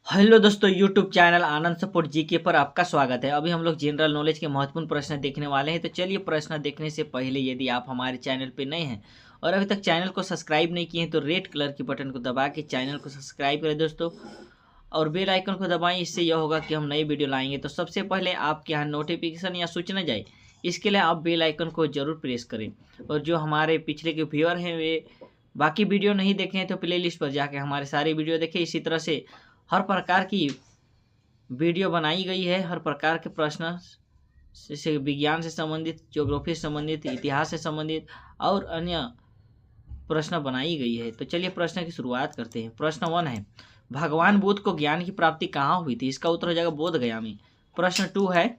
Hello दोस्तों, YouTube channel आनंद support GK पर आपका स्वागत है। अभी हम लोग जनरल नॉलेज के महत्वपूर्ण प्रश्न देखने वाले हैं। तो चलिए, प्रश्न देखने से पहले यदि आप हमारे चैनल पर नए हैं और अभी तक चैनल को सब्सक्राइब नहीं किए हैं तो रेड कलर की बटन को दबा के चैनल को सब्सक्राइब करें दोस्तों, और बेल आइकन को दबाएं। इससे यह होगा कि हम नई वीडियो लाएंगे तो सबसे पहले आपके यहाँ नोटिफिकेशन या सूचना जाए। इसके लिए आप बेल आइकन को जरूर प्रेस करें। और जो हमारे पिछले के व्यूअर हैं वे बाकी वीडियो नहीं देखे हैं तो प्ले लिस्ट पर जाके हमारे सारी वीडियो देखें। इसी तरह से हर प्रकार की वीडियो बनाई गई है, हर प्रकार के प्रश्न जैसे विज्ञान से संबंधित, ज्योग्राफी से संबंधित, इतिहास से संबंधित और अन्य प्रश्न बनाई गई है। तो चलिए प्रश्न की शुरुआत करते हैं। प्रश्न 1 है, भगवान बुद्ध को ज्ञान की प्राप्ति कहाँ हुई थी? इसका उत्तर हो जाएगा बोध गया में। प्रश्न 2 है,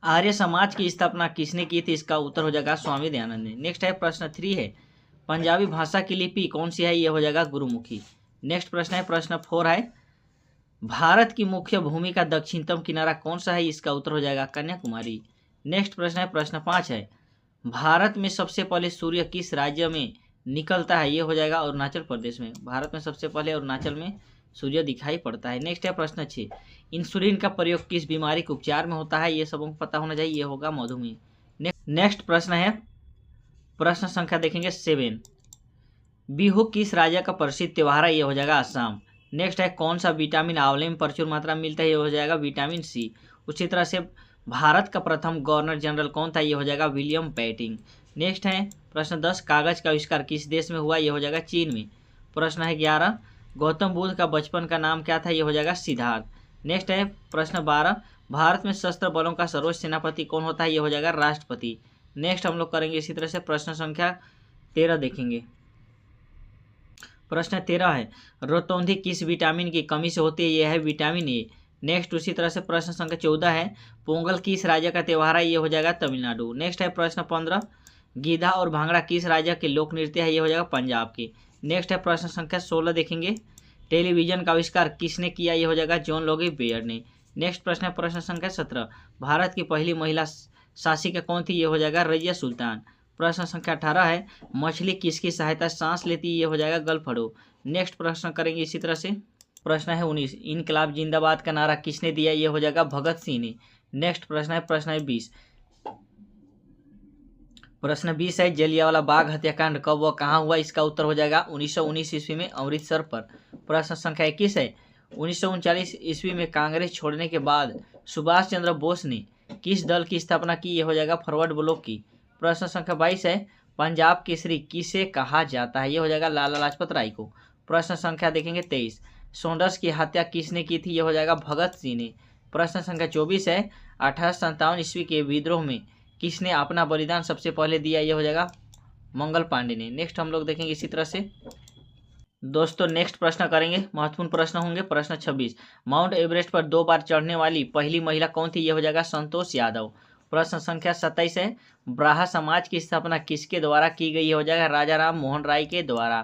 आर्य समाज की स्थापना किसने की थी? इसका उत्तर हो जाएगा स्वामी दयानंद ने। नेक्स्ट है प्रश्न 3 है, पंजाबी भाषा की लिपि कौन सी है? यह हो जाएगा गुरुमुखी। नेक्स्ट प्रश्न है प्रश्न 4 है, भारत की मुख्य भूमि का दक्षिणतम किनारा कौन सा है? इसका उत्तर हो जाएगा कन्याकुमारी। नेक्स्ट प्रश्न है प्रश्न 5 है, भारत में सबसे पहले सूर्य किस राज्य में निकलता है? ये हो जाएगा अरुणाचल प्रदेश में। भारत में सबसे पहले अरुणाचल में सूर्य दिखाई पड़ता है। नेक्स्ट है प्रश्न 6, इंसुलिन का प्रयोग किस बीमारी के उपचार में होता है? ये सबको पता होना चाहिए। ये होगा मधुमेह। नेक्स्ट प्रश्न है प्रश्न संख्या देखेंगे 7, बिहू किस राज्य का प्रसिद्ध त्योहार है? ये हो जाएगा असम। नेक्स्ट है, कौन सा विटामिन आंवले में प्रचुर मात्रा में मिलता है? ये हो जाएगा विटामिन सी। उसी तरह से भारत का प्रथम गवर्नर जनरल कौन था? ये हो जाएगा विलियम पेटिंग। नेक्स्ट है प्रश्न 10, कागज का आविष्कार किस देश में हुआ? ये हो जाएगा चीन में। प्रश्न है 11, गौतम बुद्ध का बचपन का नाम क्या था? ये हो जाएगा सिद्धार्थ। नेक्स्ट है प्रश्न 12, भारत में सशस्त्र बलों का सर्वोच्च सेनापति कौन होता है? ये हो जाएगा राष्ट्रपति। नेक्स्ट हम लोग करेंगे इसी तरह से प्रश्न संख्या 13 देखेंगे। प्रश्न 13 है, रोतौंधी किस विटामिन की कमी से होती है? यह है विटामिन ए। नेक्स्ट उसी तरह से प्रश्न संख्या 14 है, पोंगल किस राज्य का त्योहार है? ये हो जाएगा तमिलनाडु। नेक्स्ट है प्रश्न 15, गीधा और भांगड़ा किस राज्य के लोक नृत्य है? ये हो जाएगा पंजाब की। नेक्स्ट है प्रश्न संख्या 16 देखेंगे, टेलीविजन का आविष्कार किसने किया? ये हो जाएगा जॉन लोगी बेयर ने। नेक्स्ट प्रश्न है प्रश्न संख्या 17, भारत की पहली महिला शासिका कौन थी? ये हो जाएगा रजिया सुल्तान। प्रश्न संख्या 18 है, मछली किसकी सहायता से सांस लेती है? ये हो जाएगा गलफड़ो। नेक्स्ट प्रश्न करेंगे इसी तरह से। प्रश्न है 19, इनकलाब जिंदाबाद का नारा किसने दिया? ये हो जाएगा भगत सिंह ने। नेक्स्ट प्रश्न है 20, प्रश्न 20 है, जलियांवाला बाग हत्याकांड कब व कहाँ हुआ? इसका उत्तर हो जाएगा 1919 ईस्वी में अमृतसर पर। प्रश्न संख्या 21 है, 1939 ईस्वी में कांग्रेस छोड़ने के बाद सुभाष चंद्र बोस ने किस दल की स्थापना की? ये हो जाएगा फॉरवर्ड ब्लॉक की। प्रश्न संख्या 22 है, पंजाब केसरी किसे कहा जाता है? ये हो जाएगा लाला लाजपत राय को। प्रश्न संख्या देखेंगे 23, सोंडर्स की हत्या किसने की थी? ये हो जाएगा भगत सिंह ने। प्रश्न संख्या 24 है, 1857 ईस्वी के विद्रोह में किसने अपना बलिदान सबसे पहले दिया? ये हो जाएगा मंगल पांडे ने। नेक्स्ट हम लोग देखेंगे इसी तरह से दोस्तों। नेक्स्ट प्रश्न करेंगे, महत्वपूर्ण प्रश्न होंगे। प्रश्न 26, माउंट एवरेस्ट पर 2 बार चढ़ने वाली पहली महिला कौन थी? ये हो जाएगा संतोष यादव। प्रश्न संख्या 27 है, ब्राह्मण समाज की स्थापना किसके द्वारा की गई? हो जाएगा राजा राम मोहन राय के द्वारा।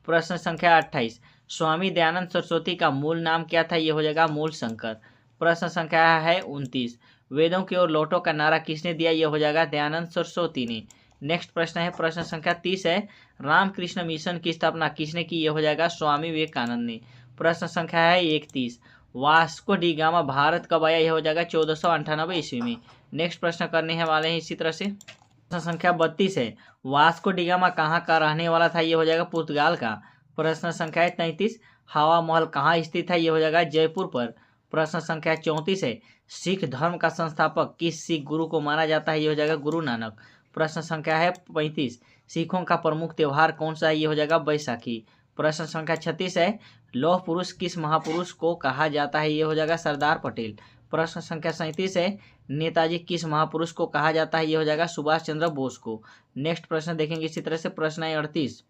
प्रश्न संख्या 28, स्वामी दयानंद सरस्वती का मूल नाम क्या था? ये हो जाएगा मूल शंकर। प्रश्न संख्या है 29, वेदों की ओर लौटो का नारा किसने दिया? ये हो जाएगा दयानंद सरस्वती ने। नेक्स्ट प्रश्न है प्रश्न संख्या 30 है, रामकृष्ण मिशन की स्थापना किसने की? ये हो जाएगा स्वामी विवेकानंद ने। प्रश्न संख्या है 31, वास्को डी गामा भारत कब आया? यह हो जाएगा 1498 ईस्वी में। नेक्स्ट प्रश्न करने हैं वाले हैं इसी तरह से। प्रश्न संख्या 32 है, वास्को डी गामा कहाँ का रहने वाला था? ये हो जाएगा पुर्तगाल का। प्रश्न संख्या 33, हवा महल कहाँ स्थित है? ये हो जाएगा जयपुर पर। प्रश्न संख्या 34 है, सिख धर्म का संस्थापक किस सिख गुरु को माना जाता है? ये हो जाएगा गुरु नानक। प्रश्न संख्या है 35, सिखों का प्रमुख त्योहार कौन सा है? ये हो जाएगा बैसाखी। प्रश्न संख्या 36 है, लौह पुरुष किस महापुरुष को कहा जाता है? ये हो जाएगा सरदार पटेल। प्रश्न संख्या 37 है, नेताजी किस महापुरुष को कहा जाता है? ये हो जाएगा सुभाष चंद्र बोस को। नेक्स्ट प्रश्न देखेंगे इसी तरह से। प्रश्न है 38,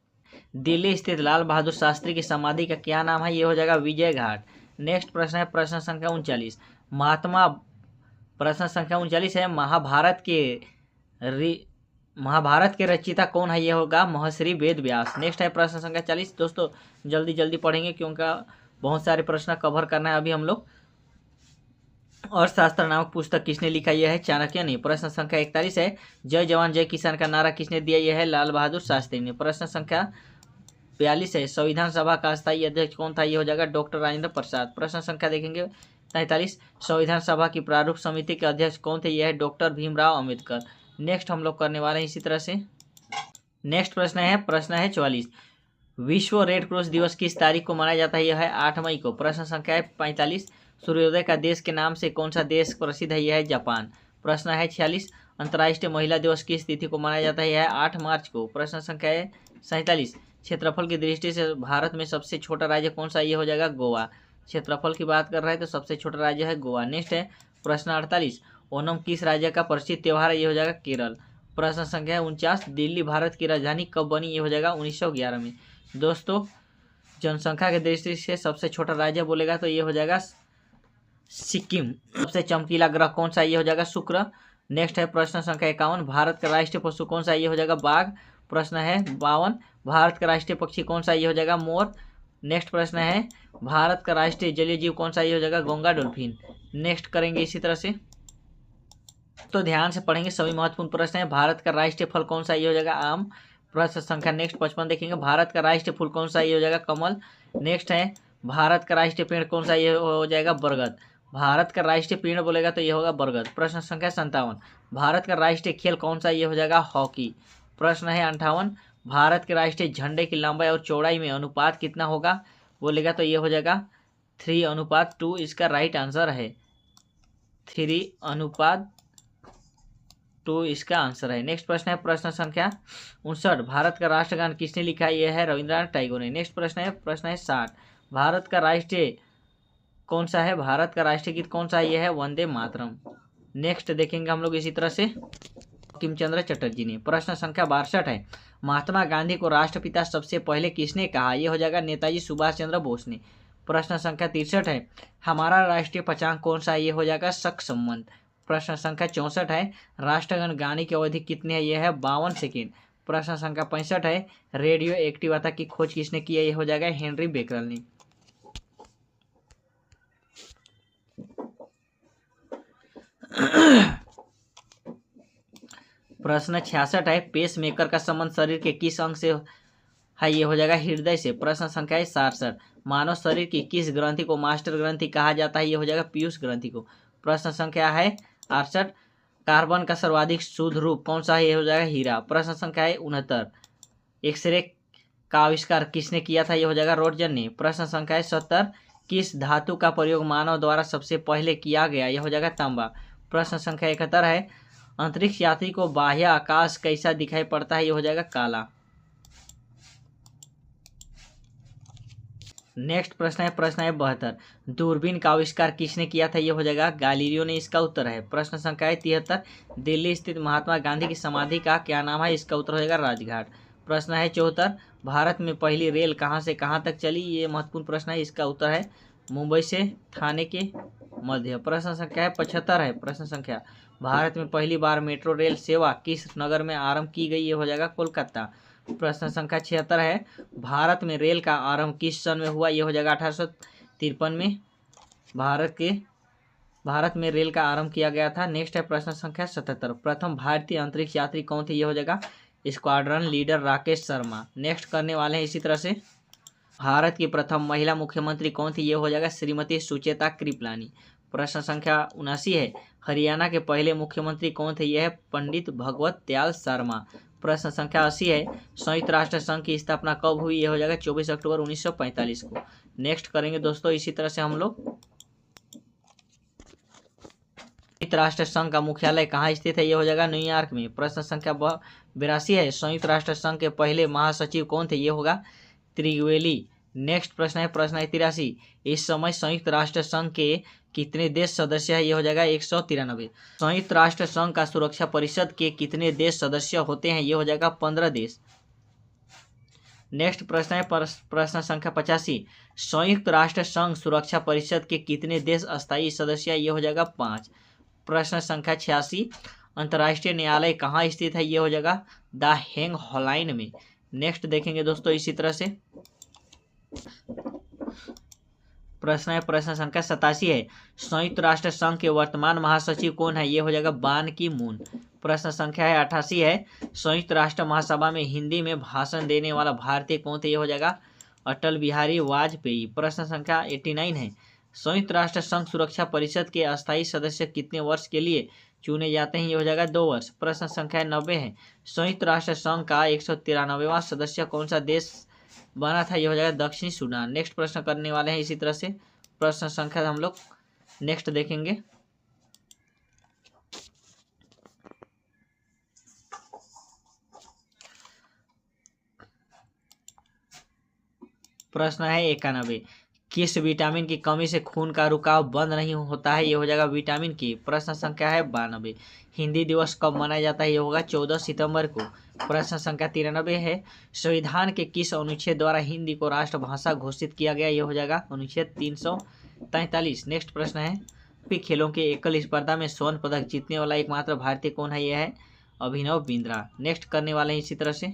दिल्ली स्थित लाल बहादुर शास्त्री की समाधि का क्या नाम है? ये हो जाएगा विजय घाट। नेक्स्ट प्रश्न है प्रश्न संख्या 39, प्रश्न संख्या 39 है, महाभारत के रचयिता कौन है? ये होगा महर्षि वेद व्यास। नेक्स्ट है प्रश्न संख्या 40, दोस्तों जल्दी जल्दी पढ़ेंगे क्योंकि बहुत सारे प्रश्न कवर करना है अभी हम लोग। अर्थशास्त्र नामक पुस्तक किसने लिखा? यह है चाणक्य ने। प्रश्न संख्या 41 है, जय जवान जय किसान का नारा किसने दिया? यह है लाल बहादुर शास्त्री ने। प्रश्न संख्या 42 है संविधान सभा का स्थायी अध्यक्ष कौन था, ये हो जाएगा डॉक्टर राजेंद्र प्रसाद। प्रश्न संख्या देखेंगे 43, संविधान सभा की प्रारूप समिति के अध्यक्ष कौन थे, यह है डॉक्टर भीमराव अम्बेडकर। नेक्स्ट हम लोग करने वाले हैं इसी तरह से। नेक्स्ट प्रश्न है 44, विश्व रेड क्रॉस दिवस किस तारीख को मनाया जाता है, यह है 8 मई को। प्रश्न संख्या है 45, सूर्योदय का देश के नाम से कौन सा देश प्रसिद्ध है, यह है जापान। प्रश्न है 46, अंतर्राष्ट्रीय महिला दिवस किस तिथि को मनाया जाता है, यह है 8 मार्च को। प्रश्न संख्या है 47, क्षेत्रफल की दृष्टि से भारत में सबसे छोटा राज्य कौन सा, ये हो जाएगा गोवा। क्षेत्रफल की बात कर रहे हैं तो सबसे छोटा राज्य है गोवा। नेक्स्ट है प्रश्न 48, ओणम किस राज्य का प्रसिद्ध त्यौहार है, ये हो जाएगा केरल। प्रश्न संख्या है 49, दिल्ली भारत की राजधानी कब बनी, ये हो जाएगा 1911 में। दोस्तों जनसंख्या की दृष्टि से सबसे छोटा राज्य बोलेगा तो ये हो जाएगा सिक्किम। सबसे चमकीला ग्रह कौन सा, ये हो जाएगा शुक्र। नेक्स्ट है प्रश्न संख्या 51, भारत का राष्ट्रीय पशु कौन सा, ये हो जाएगा बाघ। प्रश्न है 52, भारत का राष्ट्रीय पक्षी कौन सा, ये हो जाएगा मोर। नेक्स्ट प्रश्न है भारत का राष्ट्रीय जलीय जीव कौन सा, ये हो जाएगा गंगा डॉल्फिन। नेक्स्ट करेंगे इसी तरह से, तो ध्यान से पढ़ेंगे सभी महत्वपूर्ण प्रश्न है। भारत का राष्ट्रीय फल कौन सा, ये हो जाएगा आम। प्रश्न संख्या नेक्स्ट 55 देखेंगे, भारत का राष्ट्रीय फूल कौन सा, ये हो जाएगा कमल। नेक्स्ट है भारत का राष्ट्रीय पेड़ कौन सा, ये हो जाएगा बरगद। भारत का राष्ट्रीय पेड़ बोलेगा तो ये होगा बरगद। प्रश्न संख्या 57, भारत का राष्ट्रीय खेल कौन सा, ये हो जाएगा हॉकी। प्रश्न है 58, भारत के राष्ट्रीय झंडे की लंबाई और चौड़ाई में अनुपात कितना होगा बोलेगा तो ये हो जाएगा 3:2। इसका राइट आंसर है 3:2 इसका आंसर है। नेक्स्ट प्रश्न है प्रश्न संख्या 59, भारत का राष्ट्रगान किसने लिखा है, यह है रविंद्रनाथ टैगोर ने। नेक्स्ट प्रश्न है 60, भारत का राष्ट्रीय कौन सा है, भारत का राष्ट्रीय गीत कौन सा है, यह है वंदे मातरम। नेक्स्ट देखेंगे हम लोग इसी तरह से बंकिम-चंद्र चटर्जी ने। प्रश्न संख्या 62 है, महात्मा गांधी को राष्ट्रपिता सबसे पहले किसने कहा, यह हो जाएगा नेताजी सुभाष चंद्र बोस ने। प्रश्न संख्या 63 है, हमारा राष्ट्रीय पचांक कौन सा है, ये हो जाएगा शक संबंध। प्रश्न संख्या 64 है, राष्ट्रगान गाने की अवधि कितनी है, यह है 52 सेकेंड। प्रश्न संख्या 65 है, रेडियो एक्टिवता की खोज किसने की है, यह हो जाएगा हेनरी बेकरल ने। प्रश्न 66 है, पेस मेकर का संबंध शरीर के किस अंग से है, ये हो जाएगा हृदय से। प्रश्न संख्या 67, मानव शरीर की किस ग्रंथि को मास्टर ग्रंथि कहा जाता है, ये हो जाएगा पीयूष ग्रंथि को। प्रश्न संख्या है 68, कार्बन का सर्वाधिक शुद्ध रूप कौन सा है, ये हो जाएगा हीरा। प्रश्न संख्या है 69, एक्सरे का आविष्कार किसने किया था, ये हो जाएगा रोटजन ने। प्रश्न संख्या है 70, किस धातु का प्रयोग मानव द्वारा सबसे पहले किया गया, यह हो जाएगा तांबा। प्रश्न संख्या 71 है, अंतरिक्ष यात्री को बाह्य आकाश कैसा दिखाई पड़ता है, ये हो जाएगा काला। नेक्स्ट प्रश्न है 72, दूरबीन का आविष्कार किसने किया था, ये हो जाएगा गैलीलियो ने। इसका उत्तर है। प्रश्न संख्या है 73, दिल्ली स्थित महात्मा गांधी की समाधि का क्या नाम है, इसका उत्तर हो जाएगा राजघाट। प्रश्न है 74, भारत में पहली रेल कहां से कहां तक चली, ये महत्वपूर्ण प्रश्न है। इसका उत्तर है मुंबई से थाने के मध्य। प्रश्न संख्या है 75 है, प्रश्न संख्या, भारत में पहली बार मेट्रो रेल सेवा किस नगर में आरंभ की गई, ये हो जाएगा कोलकाता। प्रश्न संख्या 76 है, भारत में रेल का आरंभ किस सन में हुआ, ये हो जाएगा 1853 में भारत में रेल का आरंभ किया गया था। नेक्स्ट है प्रश्न संख्या 77, प्रथम भारतीय अंतरिक्ष यात्री कौन थे, ये हो जाएगा squadron leader Rakesh Sharma. Next करने वाले हैं इसी तरह से, भारत की प्रथम महिला मुख्यमंत्री कौन थी, ये हो जाएगा श्रीमती सुचेता कृपलानी। प्रश्न संख्या 79 है, हरियाणा के पहले मुख्यमंत्री कौन थे, यह है पंडित भगवत दयाल शर्मा। प्रश्न संख्या 80 है, संयुक्त राष्ट्र संघ की स्थापना कब हुई, यह हो जाएगा 24 अक्टूबर 1945 को। नेक्स्ट करेंगे दोस्तों इसी तरह से हम लोग, संयुक्त राष्ट्र संघ का मुख्यालय कहाँ स्थित है, यह हो जाएगा न्यूयॉर्क में। प्रश्न संख्या 82 है, संयुक्त राष्ट्र संघ के पहले महासचिव कौन थे, ये होगा त्रिवेली। नेक्स्ट प्रश्न है 83, इस समय संयुक्त राष्ट्र संघ के कितने देश सदस्य है, ये हो जाएगा 193। संयुक्त राष्ट्र संघ का सुरक्षा परिषद के कितने देश सदस्य होते हैं, ये हो जाएगा 15 देश। नेक्स्ट प्रश्न है प्रश्न संख्या 85, संयुक्त राष्ट्र संघ सुरक्षा परिषद के कितने देश अस्थायी सदस्य है, ये हो जाएगा 5। प्रश्न संख्या 86, अंतर्राष्ट्रीय न्यायालय कहाँ स्थित है, ये हो जाएगा द हेग हॉलाइन में। नेक्स्ट देखेंगे दोस्तों इसी तरह से, प्रश्न है प्रश्न संख्या 87 है, संयुक्त राष्ट्र संघ के वर्तमान महासचिव कौन है, ये हो जाएगा बान की मून। प्रश्न संख्या है 88 है, संयुक्त राष्ट्र महासभा में हिंदी में भाषण देने वाला भारतीय कौन थे? ये हो जाएगा अटल बिहारी वाजपेयी। प्रश्न संख्या 89 है, संयुक्त राष्ट्र संघ सुरक्षा परिषद के अस्थायी सदस्य कितने वर्ष के लिए चुने जाते हैं? ये हो जाएगा 2 वर्ष। प्रश्न संख्या 90 है, संयुक्त राष्ट्र संघ का 193वां सदस्य कौन सा देश बना था? ये हो जाएगा दक्षिणी सूडान। नेक्स्ट प्रश्न करने वाले हैं इसी तरह से प्रश्न संख्या हम लोग नेक्स्ट देखेंगे। प्रश्न है 91, किस विटामिन की कमी से खून का रुकाव बंद नहीं होता है? ये हो जाएगा विटामिन की। प्रश्न संख्या है 92, हिंदी दिवस कब मनाया जाता है? ये होगा 14 सितंबर को। प्रश्न संख्या 93 है, संविधान के किस अनुच्छेद द्वारा हिंदी को राष्ट्रभाषा घोषित किया गया? ये हो जाएगा अनुच्छेद 343। नेक्स्ट प्रश्न है, ओलंपिक खेलों के एकल स्पर्धा में स्वर्ण पदक जीतने वाला एकमात्र भारतीय कौन है? यह है अभिनव बिंद्रा। नेक्स्ट करने वाले हैं इसी तरह से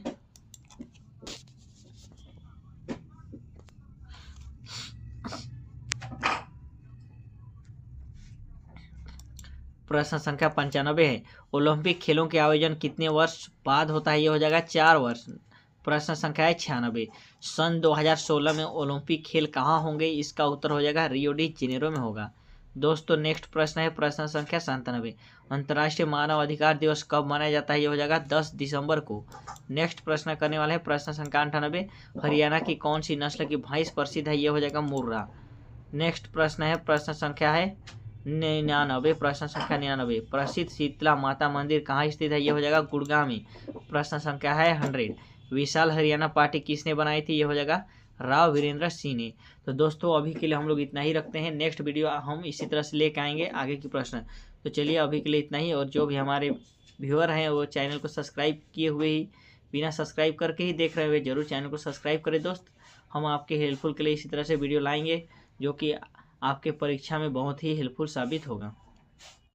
प्रश्न संख्या 95 है, ओलंपिक खेलों के आयोजन कितने वर्ष बाद होता है? ये हो जाएगा 4 वर्ष। प्रश्न संख्या है 96, सन 2016 में ओलंपिक खेल कहाँ होंगे? इसका उत्तर हो जाएगा रियो डी जेनेरो में होगा। दोस्तों नेक्स्ट प्रश्न है प्रश्न संख्या 97, अंतर्राष्ट्रीय मानव अधिकार दिवस कब मनाया जाता है? ये हो जाएगा 10 दिसंबर को। नेक्स्ट प्रश्न करने वाले हैं प्रश्न संख्या 98, हरियाणा की कौन सी नस्ल की भैंस प्रसिद्ध है? ये हो जाएगा मुर्रा। नेक्स्ट प्रश्न है प्रश्न संख्या है 99, प्रश्न संख्या 99, प्रसिद्ध शीतला माता मंदिर कहाँ स्थित है? ये हो जाएगा गुड़गांव में। प्रश्न संख्या है 100, विशाल हरियाणा पार्टी किसने बनाई थी? ये हो जाएगा राव वीरेंद्र सिंह ने। तो दोस्तों अभी के लिए हम लोग इतना ही रखते हैं, नेक्स्ट वीडियो हम इसी तरह से लेके आएंगे आगे की प्रश्न। तो चलिए अभी के लिए इतना ही, और जो भी हमारे व्यूअर हैं वो चैनल को सब्सक्राइब किए हुए ही बिना सब्सक्राइब करके ही देख रहे हुए जरूर चैनल को सब्सक्राइब करें दोस्त। हम आपके हेल्पफुल के लिए इसी तरह से वीडियो लाएंगे जो कि आपके परीक्षा में बहुत ही हेल्पफुल साबित होगा।